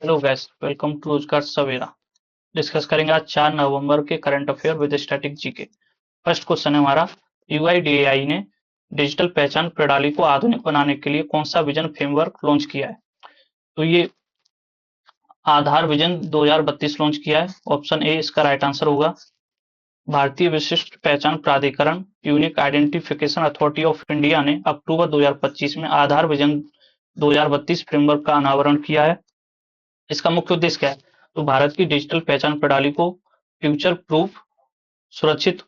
Hello guys, welcome to रोजगार सवेरा। Discuss करेंगे आज 4 नवंबर के current affair with static GK. First question है हमारा, यूआईडीएआई ने डिजिटल पहचान प्रणाली को आधुनिक बनाने के लिए कौन सा विजन फ्रेमवर्क लॉन्च किया है? तो ये आधार विजन 2032 लॉन्च किया है। ऑप्शन ए इसका राइट आंसर होगा। भारतीय विशिष्ट पहचान प्राधिकरण unique identification authority of India ने अक्टूबर 2025 में आधार विजन 2032 फ्रेमवर्क का अनावरण किया है। इसका मुख्य उद्देश्य क्या है? तो भारत की डिजिटल पहचान प्रणाली को फ्यूचर प्रूफ, सुरक्षित,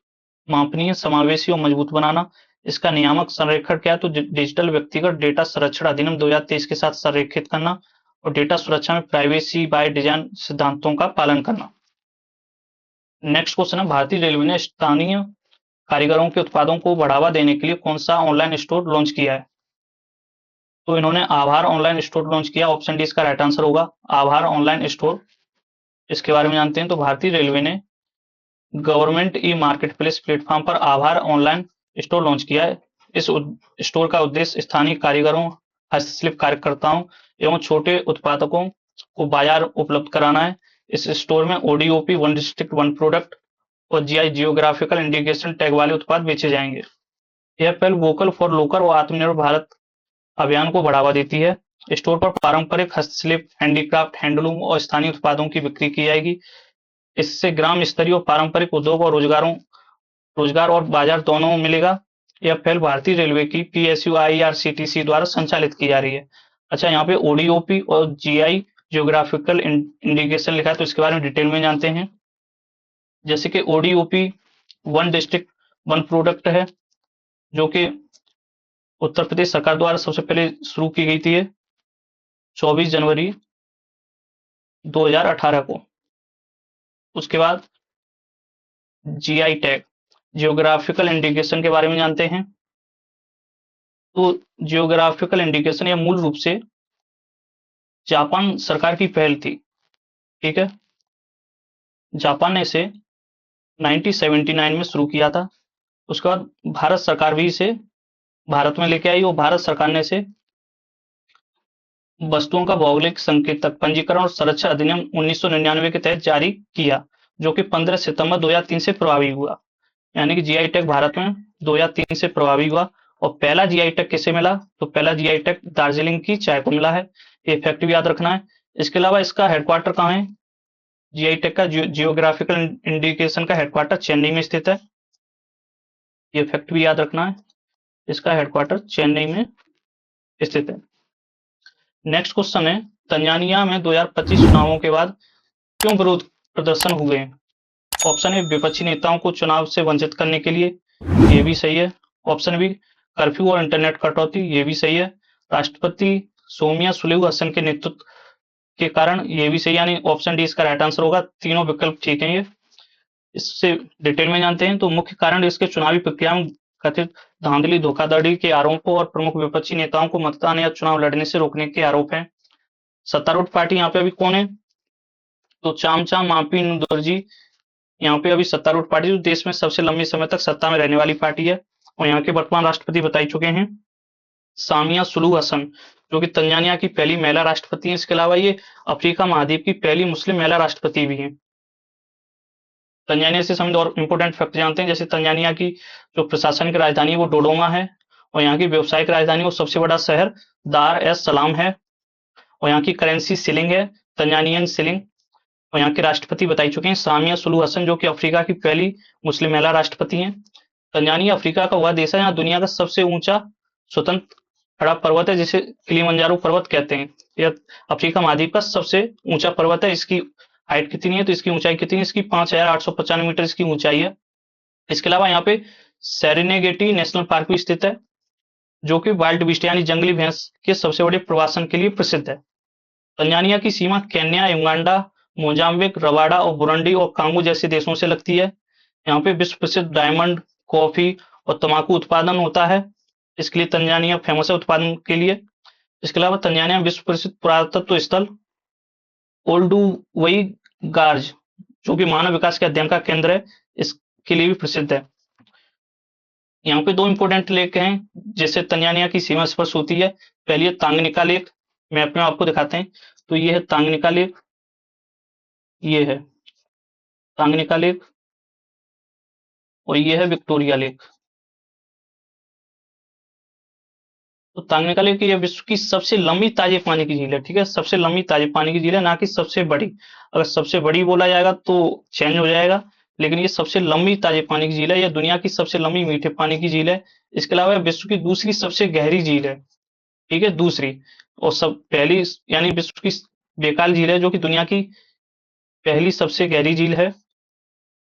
मापनीय, समावेशी और मजबूत बनाना। इसका नियामक संरेखण क्या है? तो डिजिटल व्यक्तिगत डेटा संरक्षण अधिनियम 2023 के साथ संरेखित करना और डेटा सुरक्षा में प्राइवेसी बाय डिजाइन सिद्धांतों का पालन करना। नेक्स्ट क्वेश्चन है, भारतीय रेलवे ने स्थानीय कारीगरों के उत्पादों को बढ़ावा देने के लिए कौन सा ऑनलाइन स्टोर लॉन्च किया है? तो इन्होंने आभार ऑनलाइन स्टोर लॉन्च किया। ऑप्शन डी इसका राइट आंसर होगा, आभार ऑनलाइन स्टोर। इसके बारे में जानते हैं। तो भारतीय रेलवे ने government e market place platform पर आभार ऑनलाइन स्टोर लॉन्च किया है। इस स्टोर का उद्देश्य स्थानीय कारीगरों, हस्तशिल्प कार्यकर्ताओं एवं छोटे उत्पादकों को बाजार उपलब्ध कराना है। इस स्टोर में ODOP, one district one product और जीआई जियोग्राफिकल इंडिकेशन टैग वाले उत्पाद बेचे जाएंगे। यह पहल वोकल फॉर लोकल और आत्मनिर्भर भारत अभियान को बढ़ावा देती है। स्टोर पर पारंपरिक हस्तशिल्प, हैंडीक्राफ्ट, हैंडलूम और स्थानीय उत्पादों की बिक्री की जाएगी। इससे ग्राम स्तरीय और पारंपरिक उद्योग और रोजगार और बाजार दोनों मिलेगा। यह पहल भारतीय रेलवे की पीएसयू-आईआरसीटीसी द्वारा संचालित की जा रही है। अच्छा, यहाँ पे ओडीओपी और जीआई जियोग्राफिकल इंडिकेशन लिखा है, तो इसके बारे में डिटेल में जानते हैं। जैसे कि ODOP one district one product है, जो कि उत्तर प्रदेश सरकार द्वारा सबसे पहले शुरू की गई थी 24 जनवरी 2018 को। उसके बाद जीआई टैग, जियोग्राफिकल इंडिकेशन के बारे में जानते हैं। तो जियोग्राफिकल इंडिकेशन यह मूल रूप से जापान सरकार की पहल थी। ठीक है, जापान ने इसे 1979 में शुरू किया था। उसके बाद भारत सरकार भी इसे भारत में लेके आई और भारत सरकार ने इसे वस्तुओं का भौगोलिक संकेतक पंजीकरण और संरक्षण अधिनियम 1999 के तहत जारी किया, जो कि 15 सितंबर 2003 से प्रभावी हुआ। यानी कि जीआई टैग भारत में 2003 से प्रभावी हुआ। और पहला जीआई टैग किसे मिला? तो पहला जीआई टैग दार्जिलिंग की चाय को मिला है। ये फैक्ट भी याद रखना है। इसके अलावा इसका हेडक्वार्टर कहाँ है? जीआई टैग का जियोग्राफिकल इंडिकेशन का हेडक्वार्टर चेन्नई में स्थित है। ये फैक्ट भी याद रखना है, इसका हेडक्वार्टर चेन्नई में स्थित है। नेक्स्ट क्वेश्चन है, तंजानिया में 2025 चुनावों के बाद क्यों विरोध प्रदर्शन हुए? ऑप्शन ए विपक्षी नेताओं को चुनाव से वंचित करने के लिए, ये भी सही है। ऑप्शन बी कर्फ्यू और इंटरनेट कटौती, ये भी सही है। राष्ट्रपति सोमिया सुलेहू हसन के नेतृत्व के कारण, ये भी सही। यानी ऑप्शन डी इसका राइट आंसर होगा। तीनों विकल्प ठीक है। ये इससे डिटेल में जानते हैं। तो मुख्य कारण इसके चुनावी प्रक्रिया में कथित धांधली, धोखाधड़ी के आरोपों और प्रमुख विपक्षी नेताओं को मतदान या चुनाव लड़ने से रोकने के आरोप हैं। सत्तारूढ़ पार्टी यहाँ पे अभी कौन है? तो चामचा मापी नुदर्जी यहाँ पे अभी सत्तारूढ़ पार्टी, जो देश में सबसे लंबे समय तक सत्ता में रहने वाली पार्टी है। और यहाँ के वर्तमान राष्ट्रपति बता चुके हैं सामिया सुलू हसन, जो कि तंजानिया की पहली महिला राष्ट्रपति है। इसके अलावा ये अफ्रीका महाद्वीप की पहली मुस्लिम महिला राष्ट्रपति भी है। तंजानिया से संबंधित और इंपोर्टेंट फैक्ट जानते हैं। जैसे तंजानिया की जो प्रशासनिक राजधानी है वो डोडोमा है, और यहाँ की व्यावसायिक राजधानी और सबसे बड़ा शहर दार एस सलाम है। और यहाँ की करेंसी शिलिंग है, तंजानियन शिलिंग। और यहाँ के राष्ट्रपति बताई चुके हैं सामिया सुलू हसन, जो कि अफ्रीका की पहली मुस्लिम महिला राष्ट्रपति हैं। तंजानिया अफ्रीका का वह देश है जहाँ दुनिया का सबसे ऊंचा स्वतंत्र खड़ा पर्वत है, जिसे किलिमंजारो पर्वत कहते हैं। यह अफ्रीका महाद्वीप का सबसे ऊंचा पर्वत है। इसकी हाइट कितनी है? तो इसकी ऊंचाई कितनी है? इसकी 5895 मीटर इसकी ऊंचाई है। इसके अलावा यहाँ पे सेरेनेगेटी नेशनल पार्क भी स्थित है, जो कि वाइल्ड बीस्ट यानी जंगली भैंस के सबसे बड़े प्रवासन के लिए प्रसिद्ध है। तंजानिया की सीमा केन्या, युगांडा, मोजाम्बिक, रवांडा और बुरुंडी और कांगो जैसे देशों से लगती है। यहाँ पे विश्व प्रसिद्ध डायमंड, कॉफी और तंबाकू उत्पादन होता है। इसके लिए तंजानिया फेमस है उत्पादन के लिए। इसके अलावा तंजानिया विश्व प्रसिद्ध पुरातत्व स्थल ओल्डुवई गार्ज, जो कि मानव विकास के अध्ययन का केंद्र है, इसके लिए भी प्रसिद्ध है। यहाँ पे दो इंपोर्टेंट लेक हैं जिससे तंजानिया की सीमा स्पर्श होती है। पहली है तांगनिका लेक, मैप में आपको दिखाते हैं। तो ये है तांगनिका लेक, ये है तांगनिका लेक, और ये है विक्टोरिया लेक। तो तांगनिका लेक ये विश्व की सबसे लंबी ताजे पानी की झील है, ठीक है, सबसे लंबी ताजे पानी की झील है, ना कि सबसे बड़ी। अगर सबसे बड़ी बोला जाएगा तो चेंज हो जाएगा, लेकिन ये सबसे लंबी ताजे पानी की झील है, यह दुनिया की सबसे लंबी मीठे पानी की झील है। इसके अलावा विश्व की दूसरी सबसे गहरी झील है, ठीक है, दूसरी। और सब पहली यानी विश्व की बेकाल झील है, जो कि दुनिया की पहली सबसे गहरी झील है,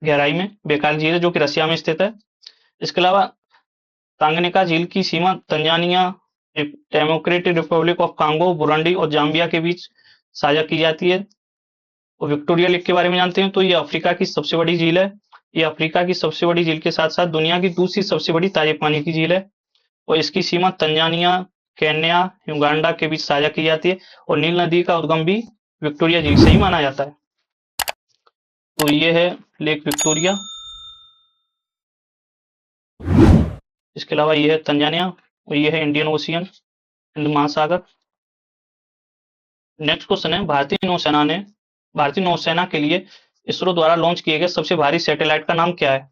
गहराई में बेकाल झील है, जो कि रसिया में स्थित है। इसके अलावा तांगनिका झील की सीमा Tanzania, Democratic Republic of Congo, Burundi और जाम्बिया के बीच साझा की जाती है। और विक्टोरिया लेक के बारे में जानते हैं, तो ये अफ्रीका की सबसे बड़ी झील है। ये अफ्रीका की सबसे बड़ी झील के साथ साथ दुनिया की दूसरी सबसे बड़ी ताजे पानी की झील है, और इसकी सीमा तंजानिया, केन्या, युगांडा के बीच साझा की जाती है। और नील नदी का उद्गम भी विक्टोरिया झील से ही माना जाता है। तो ये है लेक विक्टोरिया। इसके अलावा ये है तंजानिया, और ये है इंडियन ओशियन, हिंद महासागर। नेक्स्ट क्वेश्चन है, भारतीय नौसेना के लिए इसरो द्वारा लॉन्च किए गए सबसे भारी सैटेलाइट का नाम क्या है?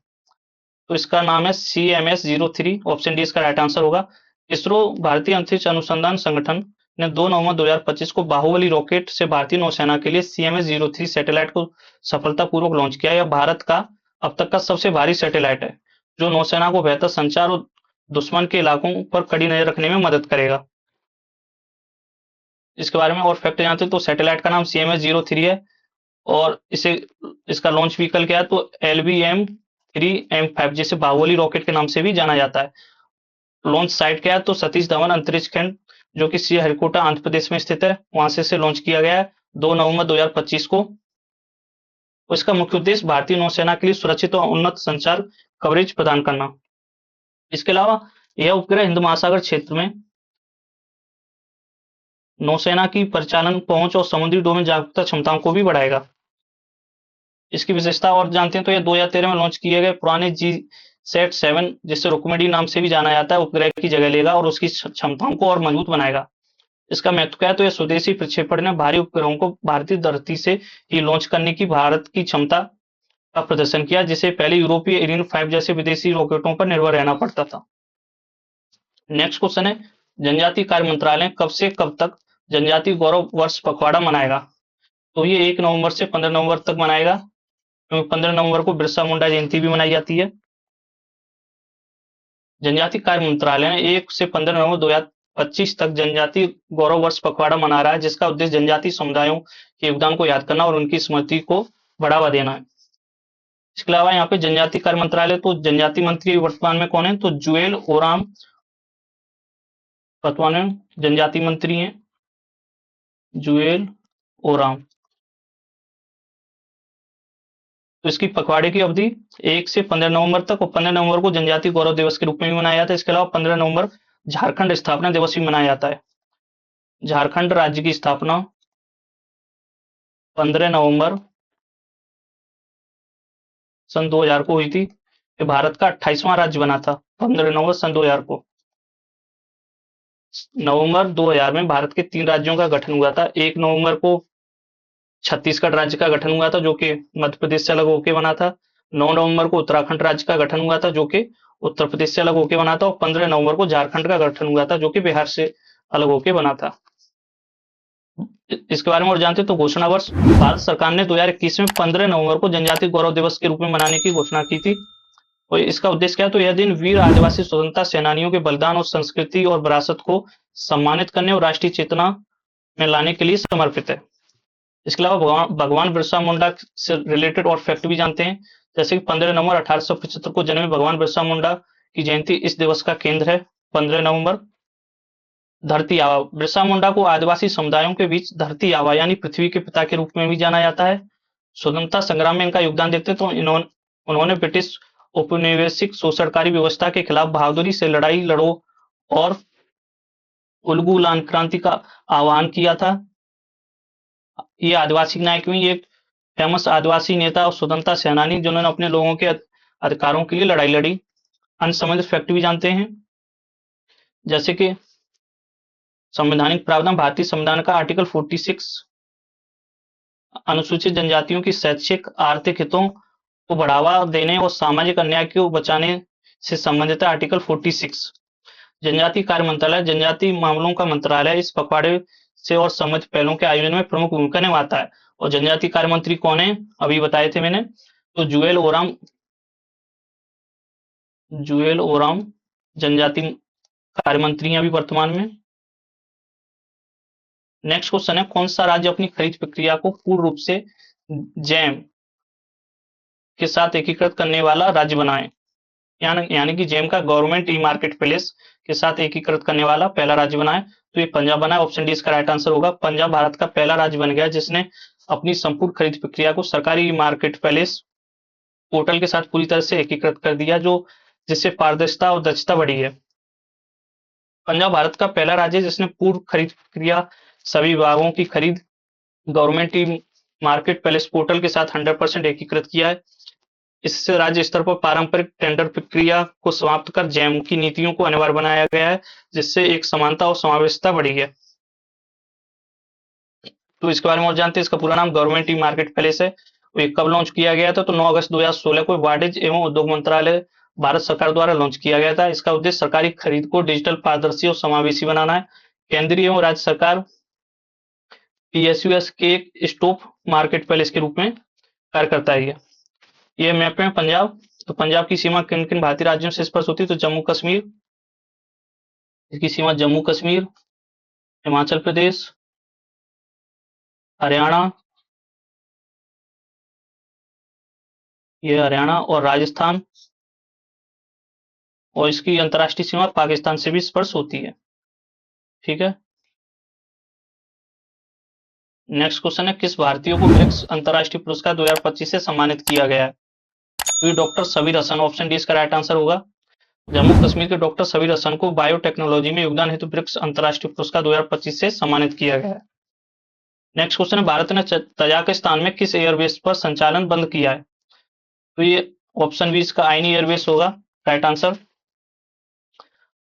तो इसका नाम है CMS-03। ऑप्शन डी इसका राइट आंसर होगा। इसरो भारतीय अंतरिक्ष अनुसंधान संगठन ने 2 नवंबर 2025 को बाहुबली रॉकेट से भारतीय नौसेना के लिए CMS-03 सैटेलाइट को सफलतापूर्वक लॉन्च किया। यह भारत का अब तक का सबसे भारी सैटेलाइट है, जो नौसेना को बेहतर संचार और दुश्मन के इलाकों पर कड़ी नजर रखने में मदद करेगा। इसके बारे में और फैक्ट जानते हैं, तो सैटेलाइट का नाम CMS-03 है, और इसे इसका लॉन्च व्हीकल क्या है, तो LVM-3M5, जिसे बाहुबली रॉकेट के नाम से भी जाना जाता है। लॉन्च साइट क्या है, तो सतीश धवन अंतरिक्ष केंद्र, जो कि श्रीहरिकोटा आंध्र प्रदेश में स्थित है, वहां से इसे लॉन्च किया गया है 2 नवंबर 2025 को। इसका मुख्य उद्देश्य भारतीय नौसेना के लिए सुरक्षित और उन्नत संचार कवरेज प्रदान करना। इसके अलावा यह उपग्रह हिंद महासागर क्षेत्र में नौसेना की परिचालन पहुंच और समुद्री डोमेन जागरूकता क्षमताओं को भी बढ़ाएगा। इसकी विशेषता और जानते हैं, तो यह 2013 में लॉन्च किए गए पुराने GSAT-7, जिसे रुक्मिणी नाम से भी जाना जाता है, उपग्रह की जगह लेगा और उसकी क्षमताओं को और मजबूत बनाएगा। इसका महत्व क्या है, तो यह स्वदेशी प्रक्षेपण ने भारी उपग्रहों को भारतीय धरती से ही लॉन्च करने की भारत की क्षमता का प्रदर्शन किया, जिसे पहले यूरोपीय एरियन 5 जैसे विदेशी रॉकेटों पर निर्भर रहना पड़ता था। नेक्स्ट क्वेश्चन है, जनजातीय कार्य मंत्रालय कब से कब तक जनजातीय गौरव वर्ष पखवाड़ा मनाएगा? तो ये 1 नवंबर से 15 नवंबर तक मनाएगा, क्योंकि 15 नवंबर को बिरसा मुंडा जयंती भी मनाई जाती है। जनजातीय कार्य मंत्रालय ने 1 से 15 नवंबर 2025 तक जनजातीय गौरव वर्ष पखवाड़ा मना रहा है, जिसका उद्देश्य जनजातीय समुदायों के योगदान को याद करना और उनकी स्मृति को बढ़ावा देना है। इसके अलावा यहाँ पे जनजातीय कार्य मंत्रालय, तो जनजातीय मंत्री वर्तमान में कौन है, तो जुएल ओराम वर्तमान में जनजातीय मंत्री हैं, जुएल ओराम। तो इसकी पखवाड़े की अवधि 1 से 15 नवंबर तक, और 15 नवंबर को जनजातीय गौरव दिवस के रूप में भी मनाया जाता है। इसके अलावा 15 नवंबर झारखंड स्थापना दिवस भी मनाया जाता है। झारखंड राज्य की स्थापना 15 नवंबर सन 2000 को हुई थी। ये भारत का 28वां राज्य बना था 15 नवंबर सन 2000 को। नवंबर 2000 में भारत के 3 राज्यों का गठन हुआ था। 1 नवंबर को छत्तीसगढ़ राज्य का गठन हुआ था, जो कि मध्य प्रदेश से अलग होकर बना था। 9 नवंबर को उत्तराखंड राज्य का गठन हुआ था, जो कि उत्तर प्रदेश से अलग होकर बना था। और 15 नवंबर को झारखंड का गठन हुआ था, जो कि बिहार से अलग होकर बना था। इसके बारे में और जानते हैं, तो घोषणा वर्ष भारत सरकार ने 2021 में 15 नवंबर को जनजातीय गौरव दिवस के रूप में मनाने की घोषणा की थी। और इसका उद्देश्य क्या है, तो यह दिन वीर आदिवासी स्वतंत्रता सेनानियों के बलिदान और संस्कृति और विरासत को सम्मानित करने और राष्ट्रीय चेतना में लाने के लिए समर्पित है। इसके अलावा भगवान बिरसा मुंडा से रिलेटेड और फैक्ट भी जानते हैं, जैसे कि 15 नवंबर 1875 को जन्मे भगवान बिरसा मुंडा की जयंती इस दिवस का केंद्र है। 15 नवंबर धरती आबा, बिरसा मुंडा को आदिवासी समुदायों के बीच धरती आबा यानी पृथ्वी के पिता के रूप में भी जाना जाता है। स्वतंत्रता संग्राम में इनका योगदान देखते तो उन्होंने ब्रिटिश औपनिवेशिक शोषणकारी व्यवस्था के खिलाफ बहादुरी से लड़ाई लड़ो और उलगुलान क्रांति का आह्वान किया था। ये आदिवासी नायक में एक फेमस आदिवासी नेता और स्वतंत्रता सेनानी, जिन्होंने अपने लोगों के अधिकारों के लिए लड़ाई लड़ी। अन्य संबंधित फैक्ट भी जानते हैं, जैसे कि संवैधानिक प्रावधान, भारतीय संविधान का आर्टिकल 46 अनुसूचित जनजातियों की शैक्षिक आर्थिक हितों को बढ़ावा देने और सामाजिक अन्याय को बचाने से संबंधित है। आर्टिकल 46। जनजातीय कार्य मंत्रालय जनजातीय मामलों का मंत्रालय इस पखवाड़े से और संबंधित पहलों के आयोजन में प्रमुख भूमिका निभाता है। और जनजातीय कार्य मंत्री कौन है, अभी बताए थे मैंने, तो जुएल ओराम जनजातीय कार्य मंत्री हैं अभी वर्तमान में। नेक्स्ट क्वेश्चन है, कौन सा राज्य अपनी खरीद प्रक्रिया को पूर्ण रूप से जैम के साथ एकीकृत करने वाला राज्य बना है? यानी कि जेम का गवर्नमेंट ई मार्केट प्लेस के साथ एकीकृत करने वाला पहला राज्य बना है, तो ये पंजाब बना है। ऑप्शन डी इसका राइट आंसर होगा। पंजाब भारत का पहला राज्य बन गया जिसने अपनी संपूर्ण खरीद प्रक्रिया को सरकारी ई मार्केट प्लेस पोर्टल के साथ पूरी तरह से एकीकृत कर दिया, जो जिससे पारदर्शिता और दक्षता बढ़ी है। पंजाब भारत का पहला राज्य जिसने पूर्व खरीद प्रक्रिया सभी विभागों की खरीद government e market place portal के साथ 100% एकीकृत किया है। इससे राज्य स्तर पर पारंपरिक टेंडर प्रक्रिया को समाप्त कर जैम की नीतियों को अनिवार्य बनाया गया है, जिससे एक समानता और समावेशिता बढ़ी है। तो इसके बारे में और जानते हैं, इसका पूरा नाम गवर्नमेंट ई मार्केट प्लेस है। ये कब लॉन्च किया गया था, तो 9 अगस्त 2016 को वाणिज्य एवं उद्योग मंत्रालय भारत सरकार द्वारा लॉन्च किया गया था। इसका उद्देश्य सरकारी खरीद को डिजिटल, पारदर्शी और समावेशी बनाना है। केंद्रीय एवं राज्य सरकार पीएसयूएस के एक स्टॉप मार्केट प्लेस के रूप में कार्य करता है। ये मैप में पंजाब, तो पंजाब की सीमा किन किन भारतीय राज्यों से स्पर्श होती है, तो जम्मू कश्मीर, इसकी सीमा जम्मू कश्मीर, हिमाचल प्रदेश, हरियाणा, ये हरियाणा और राजस्थान, और इसकी अंतर्राष्ट्रीय सीमा पाकिस्तान से भी स्पर्श होती है। ठीक है। नेक्स्ट क्वेश्चन है, किस भारतीय को ब्रिक्स अंतर्राष्ट्रीय पुरस्कार 2025 से सम्मानित किया गया है? तो ये doctor Sabir Hasan, option D इसका राइट आंसर होगा। जम्मू कश्मीर के डॉक्टर सबीर हसन को बायोटेक्नोलॉजी में योगदान हेतु ब्रिक्स अंतर्राष्ट्रीय पुरस्कार 2025 से सम्मानित किया गया है। नेक्स्ट क्वेश्चन है, भारत ने तजाकिस्तान में किस एयरबेस पर संचालन बंद किया है? तो ये ऑप्शन बी इसका आईनी एयरबेस होगा, राइट आंसर।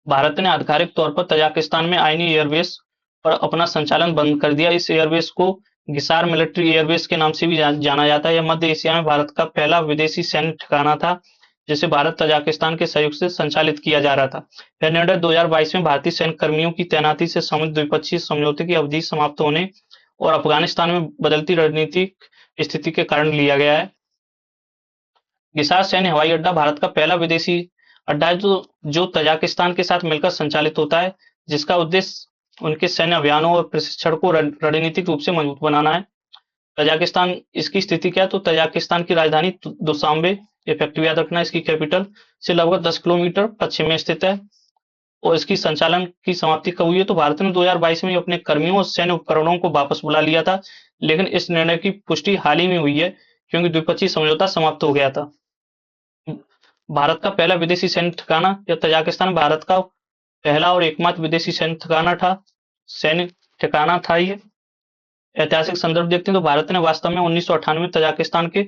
भारत ने आधिकारिक तौर पर तजाकिस्तान में आईनी एयरबेस पर अपना संचालन बंद कर दिया। इस एयरबेस को गिसार मिलिट्री एयरबेस के नाम से भी जाना जाता है। यह मध्य एशिया में भारत का पहला विदेशी सैन्य ठिकाना था, जिसे भारत तजाकिस्तान के सहयोग से संचालित किया जा रहा था। यह निर्णय 2022 में भारतीय सैन्य कर्मियों की तैनाती से संबंधित द्विपक्षीय समझौते की अवधि समाप्त होने और अफगानिस्तान में बदलती रणनीतिक स्थिति के कारण लिया गया है। गिसार सैन्य हवाई अड्डा भारत का पहला विदेशी अड्डा है जो तजाकिस्तान के साथ मिलकर संचालित होता है, जिसका उद्देश्य उनके सैन्य अभियानों और प्रशिक्षण को रणनीतिक रूप से मजबूत बनाना है। तजाकिस्तान, इसकी स्थिति क्या है, तो तजाकिस्तान की राजधानी दुशांबे, ये फैक्ट याद रखना, इसकी कैपिटल से लगभग 10 किलोमीटर पश्चिम में स्थित है। और इसकी संचालन की समाप्ति कब हुई है, तो भारत ने 2022 में अपने कर्मियों और सैन्य उपकरणों को वापस बुला लिया था, लेकिन इस निर्णय की पुष्टि हाल ही में हुई है क्योंकि द्विपक्षीय समझौता समाप्त हो गया था। भारत का पहला विदेशी सैन्य ठिकाना या तजाकिस्तान भारत का पहला और एकमात्र विदेशी सैन्य ठिकाना था। ये ऐतिहासिक संदर्भ देखते हैं तो भारत ने वास्तव में 1998 में तजाकिस्तान के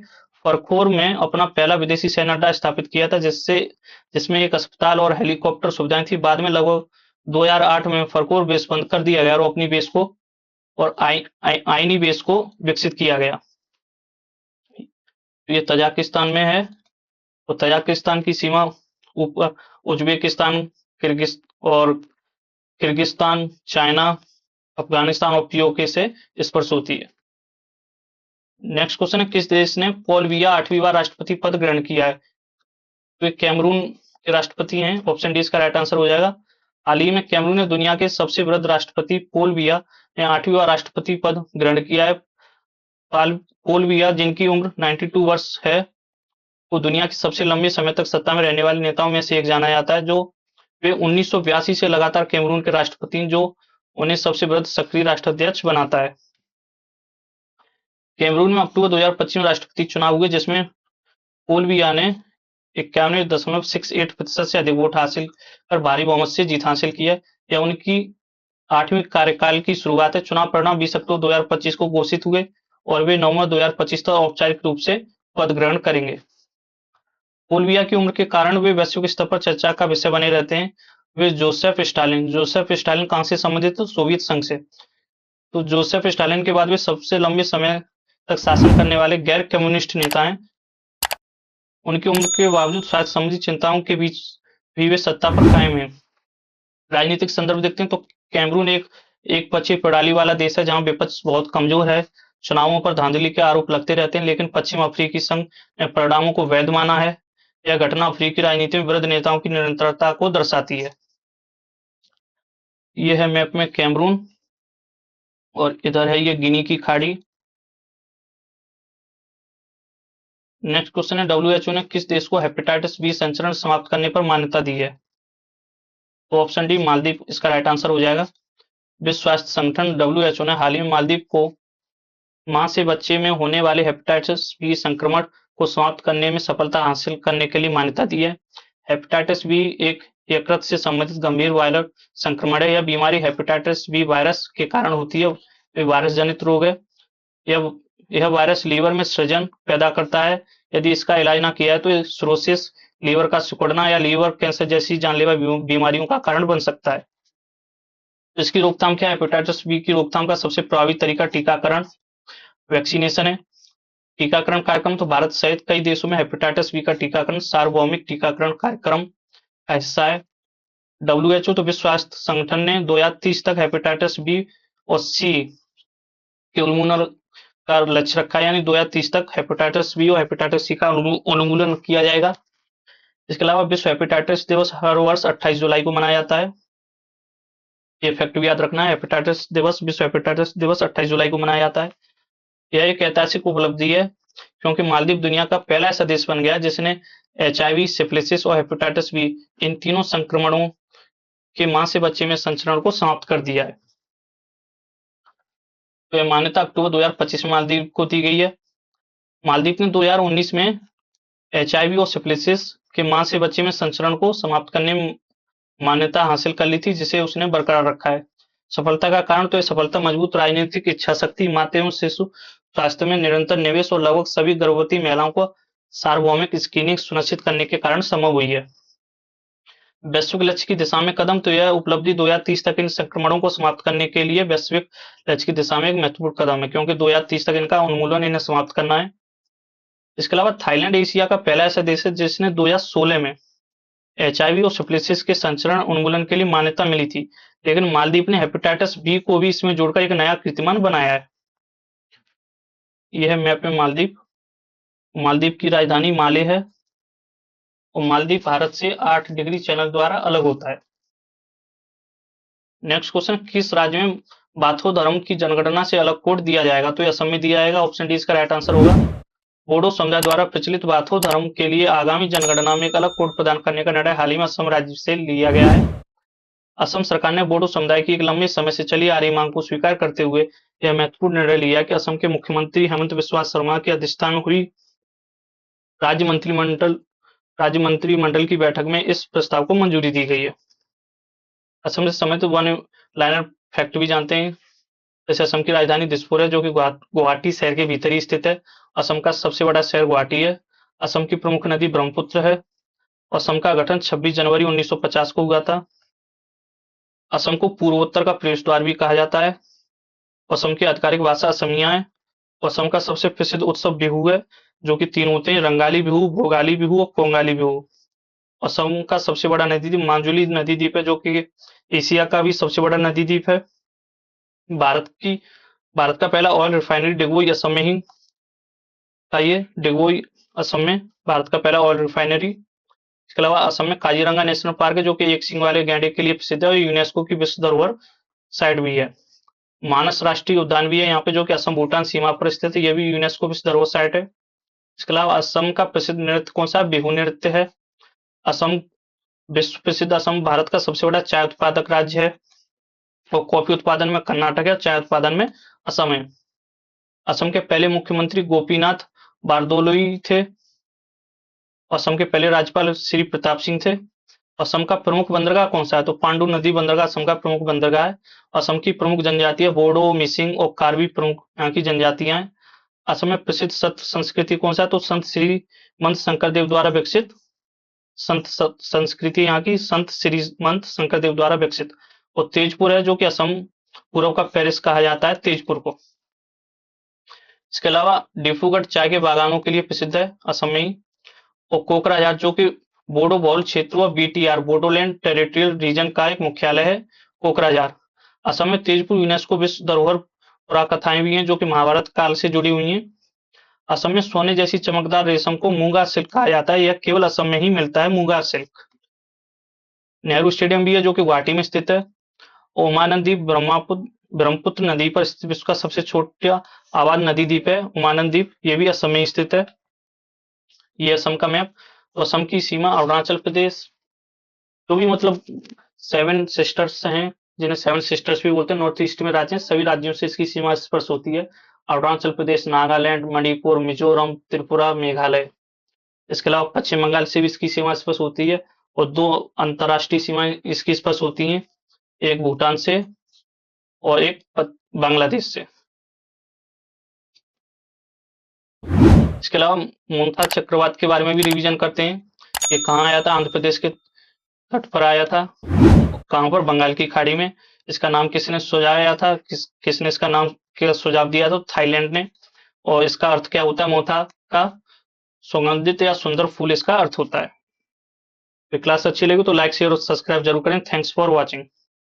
फरखोर में अपना पहला विदेशी सैन्य अड्डा स्थापित किया था, जिसमें एक अस्पताल और हेलीकॉप्टर सुविधाएं थी। बाद में लगभग 2008 में फरखोर बेस बंद कर दिया गया और अपनी बेस को और आईनी बेस को विकसित किया गया। ये तजाकिस्तान में है। तो तजाकिस्तान की सीमा ऊपर उज्बेकिस्तान, किर्गिस्तान, चाइना, अफगानिस्तान और पीओके से स्पर्श होती है। नेक्स्ट क्वेश्चन है, किस देश ने पॉल बिया 8वीं बार राष्ट्रपति पद ग्रहण किया है? तो कैमरून के राष्ट्रपति हैं, ऑप्शन डी इसका राइट आंसर हो जाएगा। हाल ही में कैमरून ने दुनिया के सबसे वृद्ध राष्ट्रपति पॉल बिया ने 8वीं बार राष्ट्रपति पद ग्रहण किया है। पॉल बिया, जिनकी उम्र 92 वर्ष है, को दुनिया के सबसे लंबे समय तक सत्ता में रहने वाले नेताओं में से एक जाना जाता है। जो वे 1982 से लगातार कैमरून के राष्ट्रपति, जो उन्हें सबसे वृद्ध सक्रिय राष्ट्राध्यक्ष बनाता है। कैमरून में अक्टूबर 2025 में राष्ट्रपति चुनाव हुए, जिसमें पॉल बिया ने 91.68% से अधिक वोट हासिल कर भारी बहुमत से जीत हासिल की है। यह उनकी 8वीं कार्यकाल की शुरुआत है। चुनाव परिणाम 20 अक्टूबर 2025 को घोषित हुए और वे नवंबर 2025 तक औपचारिक रूप से पद ग्रहण करेंगे। पॉल बिया की उम्र के कारण वे वैश्विक स्तर पर चर्चा का विषय बने रहते हैं। वे जोसेफ स्टालिन कहां से संबंधित, तो सोवियत संघ से। तो जोसेफ स्टालिन के बाद वे सबसे लंबे समय तक शासन करने वाले गैर कम्युनिस्ट नेता हैं। उनकी उम्र के बावजूद शायद संबंधी चिंताओं के बीच भी वे सत्ता पर कायम हैं। राजनीतिक संदर्भ देखते हैं तो कैमरून एक एक पक्षीय प्रणाली वाला देश है जहां विपक्ष बहुत कमजोर है। चुनावों पर धांधली के आरोप लगते रहते हैं, लेकिन पश्चिम अफ्रीकी संघ ने परिणामों को वैध माना है। यह घटना अफ्रीकी राजनीति में वृद्ध नेताओं की निरंतरता को दर्शाती है। यह है मैप में कैमरून, और इधर है ये गिनी की खाड़ी। नेक्स्ट क्वेश्चन है, डब्ल्यूएचओ ने किस देश को हेपेटाइटिस बी संचरण समाप्त करने पर मान्यता दी है? तो ऑप्शन डी मालदीव इसका राइट आंसर हो जाएगा। विश्व स्वास्थ्य संगठन डब्ल्यूएचओ ने हाल ही में मालदीव को मां से बच्चे में होने वाले हेपेटाइटिस बी संक्रमण को समाप्त करने में सफलता हासिल करने के लिए मान्यता दी है। हेपेटाइटिस बी एक यकृत से संबंधित गंभीर वायरल संक्रमण है। यह बीमारी हेपेटाइटिस बी वायरस के कारण होती है। ये वायरस जनित रोग है। यह यह वायरस लीवर में सृजन पैदा करता है। यदि इसका इलाज ना किया है तो सिरोसिस, लीवर का सिकुड़ना या लीवर कैंसर जैसी जानलेवा बीमारियों का कारण बन सकता है। तो इसकी रोकथाम क्या है? हेपेटाइटिस बी की रोकथाम का सबसे प्रभावी तरीका टीकाकरण, वैक्सीनेशन है। टीकाकरण कार्यक्रम तो भारत सहित कई देशों में हेपेटाइटिस बी का टीकाकरण सार्वभौमिक टीकाकरण कार्यक्रम का हिस्सा है। डब्ल्यूएचओ तो विश्व स्वास्थ्य संगठन ने 2030 तक हेपेटाइटिस बी और सी के उन्मूलन का लक्ष्य रखा है, यानी 2030 तक हेपेटाइटिस बी और हेपेटाइटिस सी का उन्मूलन किया जाएगा। इसके अलावा विश्व हेपेटाइटिस दिवस हर वर्ष 28 जुलाई को मनाया जाता है। ये फैक्ट भी याद रखना है, हेपेटाइटिस दिवस, विश्व हेपेटाइटिस दिवस 28 जुलाई को मनाया जाता है। यह एक ऐतिहासिक उपलब्धि है क्योंकि मालदीव दुनिया का पहला ऐसा देश बन गया जिसने एचआईवी, सिफिलिसिस और हेपेटाइटिस बी इन तीनों संक्रमणों के मां से बच्चे में संचरण को समाप्त कर दिया है। तो यह मान्यता अक्टूबर 2025 में मालदीव को दी गई है। मालदीव ने 2019 में एचआईवी और सिफिलिसिस के मां से बच्चे में संचरण को समाप्त करने में मान्यता हासिल कर ली थी, जिसे उसने बरकरार रखा है। सफलता का कारण तो यह सफलता मजबूत राजनीतिक इच्छा शक्ति, माता एवं शिशु स्वास्थ्य में निरंतर निवेश और लगभग सभी गर्भवती महिलाओं को सार्वभौमिक स्क्रीनिंग सुनिश्चित करने के कारण संभव हुई है। वैश्विक लक्ष्य की दिशा में कदम तो यह उपलब्धि 2030 तक इन संक्रमणों को समाप्त करने के लिए वैश्विक लक्ष्य की दिशा में एक महत्वपूर्ण कदम है, क्योंकि 2030 तक इनका उन्मूलन इन्हें समाप्त करना है। इसके अलावा थाईलैंड एशिया का पहला ऐसा देश है जिसने 2016 में एचआईवी और सिफिलिसिस के संचरण उन्मूलन के लिए मान्यता मिली थी, लेकिन मालदीव ने हेपेटाइटिस बी को भी इसमें जोड़कर एक नया कीर्तिमान बनाया है। यह है मैप में मालदीव। मालदीव की राजधानी माले है और मालदीव भारत से 8 डिग्री चैनल द्वारा अलग होता है। नेक्स्ट क्वेश्चन, किस राज्य में बाथो धर्म की जनगणना से अलग कोड दिया जाएगा? तो यह असम में दिया जाएगा। ऑप्शन डी इसका राइट आंसर होगा। बोडो समुदाय द्वारा प्रचलित बाथो धर्म के लिए आगामी जनगणना में एक अलग कोड प्रदान करने का निर्णय हाल ही में असम राज्य से लिया गया है। असम सरकार ने बोडो समुदाय की एक लंबे समय से चली आ रही मांग को स्वीकार करते हुए यह महत्वपूर्ण निर्णय लिया कि असम के मुख्यमंत्री हेमंत बिस्वा शर्मा की अध्यक्षता में हुई राज्य मंत्रिमंडल की बैठक में इस प्रस्ताव को मंजूरी दी गई है। असम से संबंधित वन लाइनर फैक्ट भी जानते हैं। जैसे असम की राजधानी दिसपुर है, जो कि गुवाहाटी शहर के भीतर ही स्थित है। असम का सबसे बड़ा शहर गुवाहाटी है। असम की प्रमुख नदी ब्रह्मपुत्र है। असम का गठन 26 जनवरी 1950 को हुआ था। असम को पूर्वोत्तर का प्रवेश द्वार भी कहा जाता है। असम की आधिकारिक भाषा असमिया है। असम का सबसे प्रसिद्ध उत्सव बिहू है, जो कि 3 होते हैं, रंगाली बिहू, भोगाली बिहू और कोंगाली बिहू। असम का सबसे बड़ा नदी द्वीप मांजुली नदी द्वीप है, जो कि एशिया का भी सबसे बड़ा नदी द्वीप है। भारत का पहला ऑयल रिफाइनरी डिगबोई असम में ही था। ये डिगबोई असम में भारत का पहला ऑयल रिफाइनरी। इसके अलावा असम में काजीरंगा नेशनल पार्क है, जो कि एक सींग वाले गैंडे के लिए प्रसिद्ध है और यूनेस्को की विश्व धरोहर साइट भी है। मानस राष्ट्रीय उद्यान भी है यहाँ पे, जो कि असम भूटान सीमा पर स्थित है। यह भी यूनेस्को विश्व धरोहर साइट है। इसके अलावा असम का प्रसिद्ध नृत्य कौन सा? बिहू नृत्य है। असम विश्व प्रसिद्ध असम भारत का सबसे बड़ा चाय उत्पादक राज्य है और कॉफी उत्पादन में कर्नाटक है, चाय उत्पादन में असम है। असम के पहले मुख्यमंत्री गोपीनाथ बारदोलोई थे। असम के पहले राज्यपाल श्री प्रताप सिंह थे। असम का प्रमुख बंदरगाह कौन सा है? तो पांडु नदी बंदरगाह असम का प्रमुख बंदरगाह है। असम की प्रमुख जनजातियां बोडो, मिसिंग और कार्बी प्रमुख यहाँ की जनजातियां हैं। असम में प्रसिद्ध संत संस्कृति कौन सा है? तो संत श्री मंत शंकरदेव द्वारा विकसित संत संस्कृति यहाँ की संत श्री मंत शंकरदेव द्वारा विकसित। और तेजपुर है, जो कि असम पूर्व का पेरिस कहा जाता है तेजपुर को। इसके अलावा डिफ्रूगढ़ चाय के बागानों के लिए प्रसिद्ध है, असम में ही। और कोकराझार जो कि बोडो बहुल क्षेत्र व बीटीआर बोडोलैंड टेरिटोरियल रीजन का एक मुख्यालय है, कोकराझार। असम में तेजपुर यूनेस्को विश्व धरोहर पुराकथाएं भी हैं जो कि महाभारत काल से जुड़ी हुई हैं। असम में सोने जैसी चमकदार रेशम को मूंगा सिल्क कहा जाता है, यह केवल असम में ही मिलता है, मूंगा सिल्क। नेहरू स्टेडियम भी है जो कि गुवाहाटी में स्थित है। उमानंद द्वीप ब्रह्मपुत्र नदी पर स्थित विश्व का सबसे छोटा आबाद नदी द्वीप है, उमानंद द्वीप, ये भी असम में ही स्थित है। ये असम का मैप। तो असम की सीमा अरुणाचल प्रदेश, जो भी मतलब सेवन सिस्टर्स हैं, जिन्हें सेवन सिस्टर्स भी बोलते हैं, नॉर्थ ईस्ट में राज्य हैं, सभी राज्यों से इसकी सीमा स्पर्श होती है। अरुणाचल प्रदेश, नागालैंड, मणिपुर, मिजोरम, त्रिपुरा, मेघालय। इसके अलावा पश्चिम बंगाल से भी इसकी सीमा स्पर्श होती है। और दो अंतरराष्ट्रीय सीमाएं इसकी स्पर्श होती हैं, एक भूटान से और एक बांग्लादेश से। इसके अलावा मोन्था चक्रवात के बारे में भी रिवीजन करते हैं। ये कहाँ आया था? आंध्र प्रदेश के तट पर आया था। कहाँ पर? बंगाल की खाड़ी में। इसका नाम किसने सुझाया था? किसने इसका नाम क्या सुझाव दिया था? थाईलैंड ने। और इसका अर्थ क्या होता है? मोथा का सुगंधित या सुंदर फूल इसका अर्थ होता है। तो क्लास अच्छी लगी तो लाइक शेयर और सब्सक्राइब जरूर करें। Thanks for watching.